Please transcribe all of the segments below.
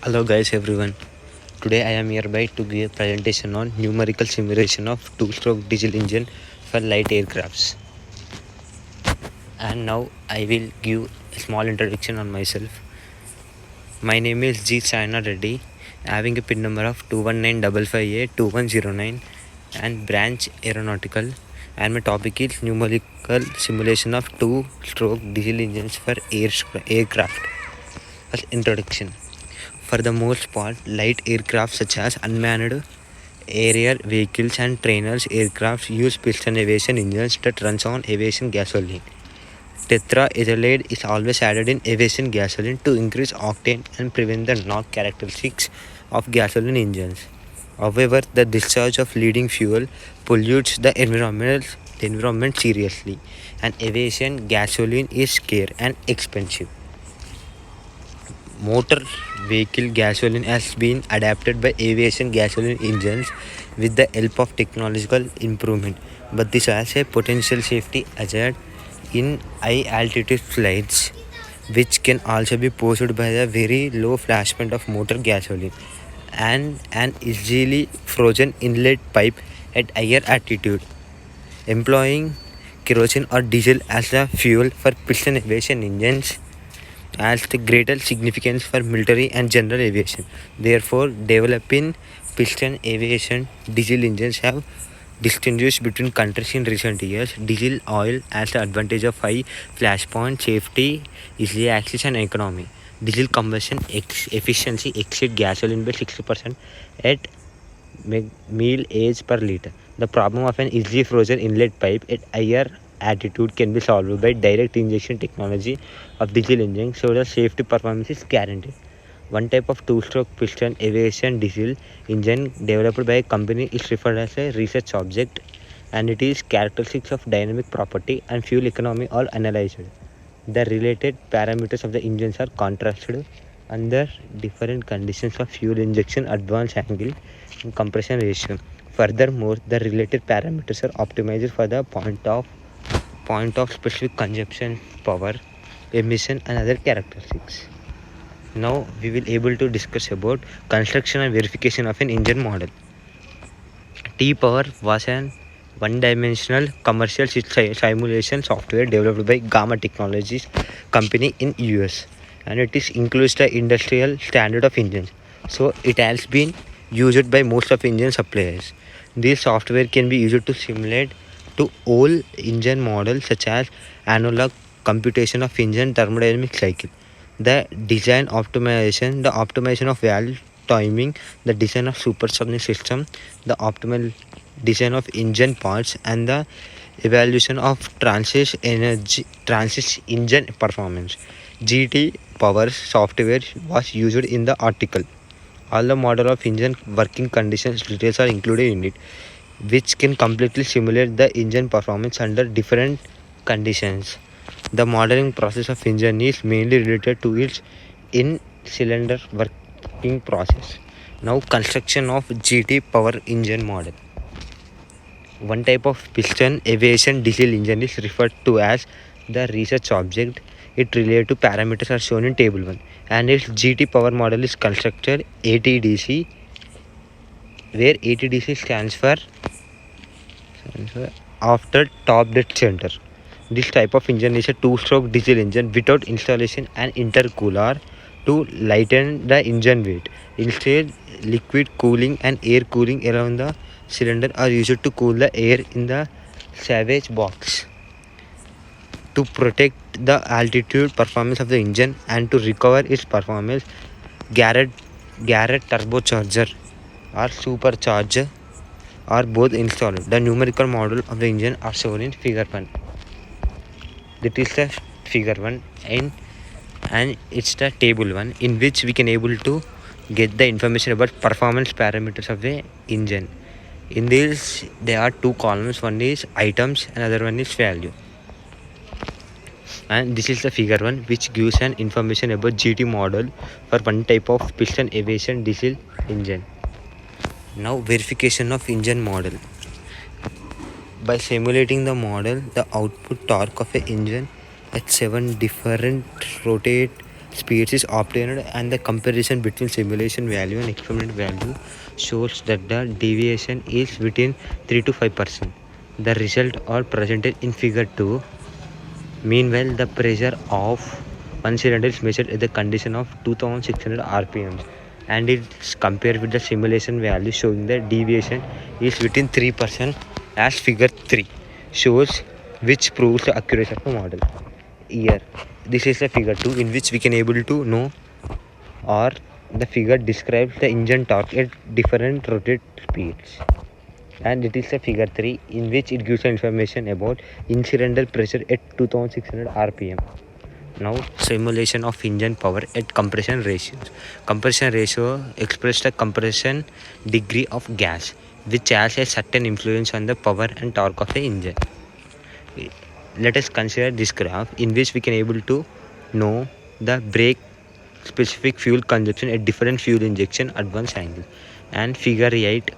Hello guys everyone. Today I am hereby to give a presentation on numerical simulation of two-stroke diesel engine for light aircrafts. And now I will give a small introduction on myself. My name is G. China Reddy, having a PIN number of 21955A2109 and branch aeronautical. And my topic is numerical simulation of two-stroke diesel engines for aircraft. First introduction. For the most part, light aircraft such as unmanned aerial vehicles and trainers aircraft use piston aviation engines that runs on aviation gasoline. Tetraethylamide is always added in aviation gasoline to increase octane and prevent the knock characteristics of gasoline engines. However, the discharge of leading fuel pollutes the environment seriously, and aviation gasoline is scarce and expensive. Motor vehicle gasoline has been adapted by aviation gasoline engines with the help of technological improvement, but this has a potential safety hazard in high altitude flights, which can also be posed by the very low flash point of motor gasoline and an easily frozen inlet pipe at higher altitude. Employing kerosene or diesel as the fuel for piston aviation engines has the greater significance for military and general aviation. Therefore, developing piston aviation diesel engines have distinguished between countries in recent years. Diesel oil has the advantage of high flashpoint, safety, easy access, and economy. Diesel combustion efficiency exceeds gasoline by 60% at meal age per liter. The problem of an easily frozen inlet pipe at higher attitude can be solved by direct injection technology of diesel engine, so the safety performance is guaranteed. One type of two-stroke piston aviation diesel engine developed by a company is referred as a research object, and it is characteristics of dynamic property and fuel economy are analyzed. The related parameters of the engines are contrasted under different conditions of fuel injection, advance angle, and compression ratio. Furthermore, the related parameters are optimized for the point of specific consumption, power, emission, and other characteristics. Now we will able to discuss about construction and verification of an engine model. T-Power was an one-dimensional commercial simulation software developed by Gamma Technologies company in US, and it is includes the industrial standard of engines. So it has been used by most of engine suppliers. This software can be used to simulate to all engine models such as analog computation of engine thermodynamic cycle, the optimization of valve timing, the design of supersonic system, the optimal design of engine parts, and the evaluation of transit engine performance. GT Power software was used in the article. All the model of engine working conditions details are included in it, which can completely simulate the engine performance under different conditions. The modeling process of engine is mainly related to its in-cylinder working process. Now, construction of GT power engine model. One type of piston aviation diesel engine is referred to as the research object. It related to parameters are shown in table 1, and its GT power model is constructed ATDC, where ATDC stands for after top dead center. This type of engine is a two-stroke diesel engine without installation and intercooler to lighten the engine weight. Instead, liquid cooling and air cooling around the cylinder are used to cool the air in the salvage box. To protect the altitude performance of the engine and to recover its performance, Garrett turbocharger or supercharger are both installed. The numerical model of the engine are shown in figure 1. That is the figure 1 and it's the table 1 in which we can able to get the information about performance parameters of the engine. In this there are two columns, one is items and other one is value. And this is the figure 1 which gives an information about GT model for one type of piston aviation diesel engine. Now verification of engine model. By simulating the model, the output torque of an engine at 7 different rotate speeds is obtained, and the comparison between simulation value and experimental value shows that the deviation is within 3 to 5%. The result are presented in figure 2. Meanwhile, the pressure of one cylinder is measured at the condition of 2600 rpm, and it's compared with the simulation value showing the deviation is within 3%, as figure 3 shows, which proves the accuracy of the model. Here, this is the figure 2 in which we can able to know, or the figure describes the engine torque at different rotate speeds, and it is a figure 3 in which it gives information about in-cylinder pressure at 2600 rpm. Now, simulation of engine power at compression ratios. Compression ratio expresses the compression degree of gas, which has a certain influence on the power and torque of the engine. Let us consider this graph in which we can able to know the brake specific fuel consumption at different fuel injection advance angle, and figure 8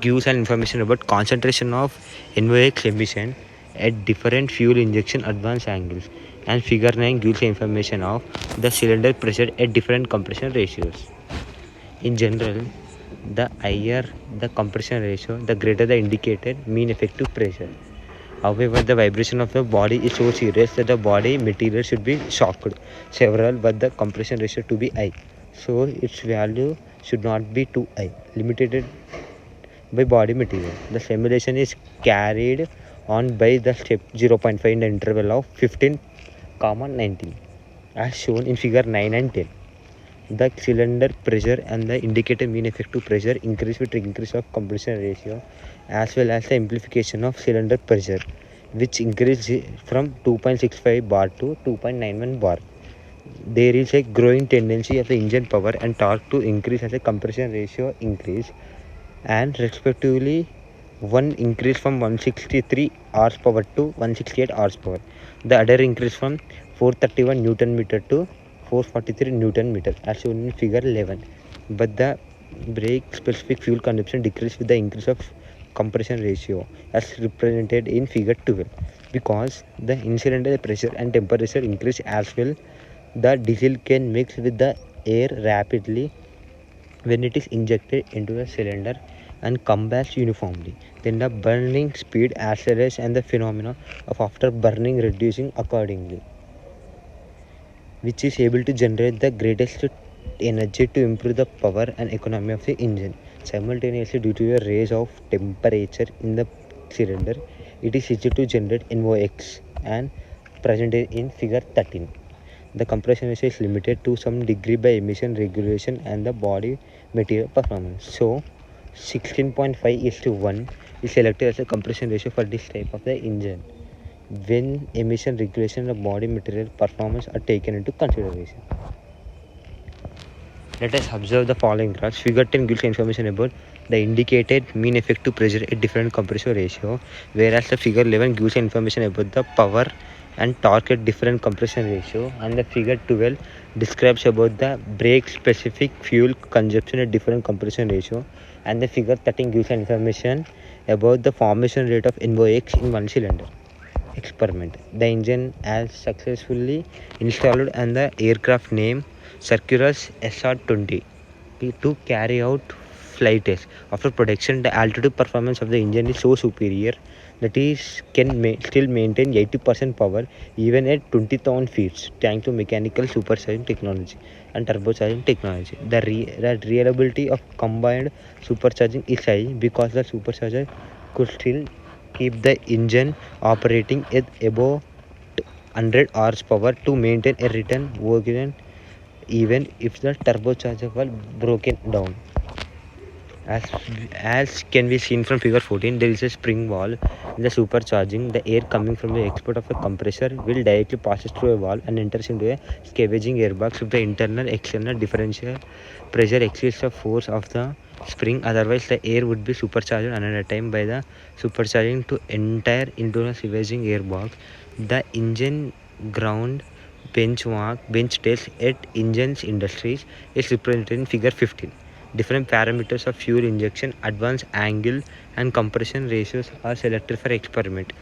gives an information about concentration of NOx emission at different fuel injection advance angles, and figure 9 gives information of the cylinder pressure at different compression ratios. In general, the higher the compression ratio, the greater the indicated mean effective pressure. However, the vibration of the body is so serious that the body material should be shocked several, but the compression ratio to be high, so its value should not be too high, limited by body material. The simulation is carried on by the step 0.5 in the interval of 15, 19, as shown in figure 9 and 10. The cylinder pressure and the indicated mean effective pressure increase with increase of compression ratio, as well as the amplification of cylinder pressure, which increases from 2.65 bar to 2.91 bar. There is a growing tendency of the engine power and torque to increase as a compression ratio increase, and respectively one increase from 163 horsepower to 168 horsepower. The other increase from 431 Newton meter to 443 Newton meter, as shown in figure 11. But the brake specific fuel consumption decreased with the increase of compression ratio, as represented in figure 12. Because the in-cylinder pressure and temperature increase as well, the diesel can mix with the air rapidly when it is injected into the cylinder and combust uniformly. Then the burning speed accelerates and the phenomena of after burning reducing accordingly, which is able to generate the greatest energy to improve the power and economy of the engine. Simultaneously, due to a raise of temperature in the cylinder, it is easy to generate NOx and presented in figure 13. The compression ratio is limited to some degree by emission regulation and the body material performance. So 16.5:1 is selected as a compression ratio for this type of the engine when emission regulation and body material performance are taken into consideration. Let us observe the following graphs. Figure 10 gives information about the indicated mean effective pressure at different compression ratio, whereas the figure 11 gives information about the power and torque at different compression ratio, and the figure 12 describes about the brake specific fuel consumption at different compression ratio, and the figure 13 gives information about the formation rate of NOx in one cylinder experiment. The engine has successfully installed and the aircraft name Cirrus SR-20 to carry out flight tests. After production, the altitude performance of the engine is so superior that it can still maintain 80% power even at 20,000 feet, thanks to mechanical supercharging technology and turbocharging technology. The reliability of combined supercharging is high because the supercharger could still keep the engine operating at above 100 horsepower to maintain a return working even if the turbocharger was broken down. As can be seen from figure 14, there is a spring valve in the supercharging. The air coming from the export of a compressor will directly passes through a valve and enters into a scavenging airbox if the internal external differential pressure exceeds the force of the spring. Otherwise, the air would be supercharged another time by the supercharging to enter into a scavenging airbox. The engine ground bench test at Engines Industries is represented in figure 15. Different parameters of fuel injection, advance angle and compression ratios are selected for experiment.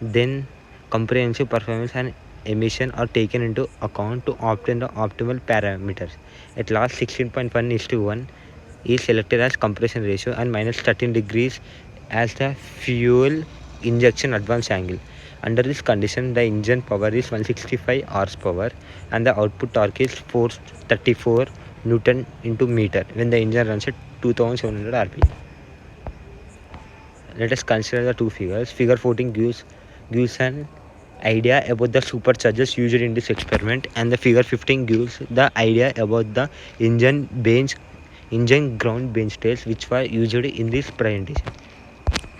Then comprehensive performance and emission are taken into account to obtain the optimal parameters. At last, 16.1:1 is selected as compression ratio and minus 13 degrees as the fuel injection advance angle. Under this condition, the engine power is 165 horsepower and the output torque is 434 Newton into meter when the engine runs at 2700 rpm. Let us consider the two figures. Figure 14 gives an idea about the superchargers used in this experiment, and the figure 15 gives the idea about the engine ground bench tails which were used in this presentation.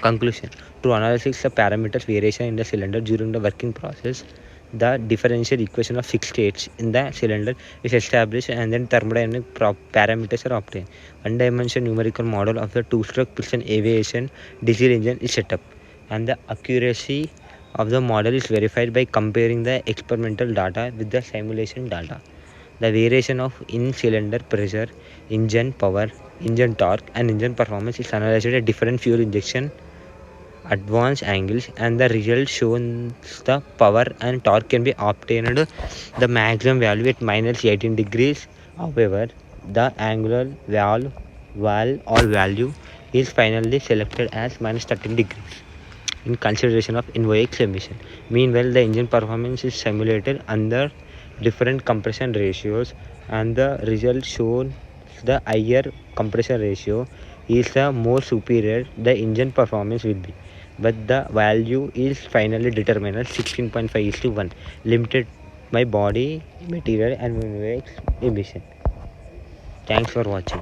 Conclusion: to analyze the parameters variation in the cylinder during the working process, the differential equation of 6 states in the cylinder is established and then thermodynamic parameters are obtained. One-dimensional numerical model of the two-stroke piston aviation diesel engine is set up, and the accuracy of the model is verified by comparing the experimental data with the simulation data. The variation of in-cylinder pressure, engine power, engine torque, and engine performance is analyzed at different fuel injection advance angles, and the result shows the power and torque can be obtained the maximum value at minus 18 degrees. However, the angular value is finally selected as minus 13 degrees in consideration of NOx emission. Meanwhile, the engine performance is simulated under different compression ratios, and the result shows the higher compression ratio is the more superior the engine performance will be, but the value is finally determined as 16.5:1, limited by body material and NOx emission. Thanks for watching.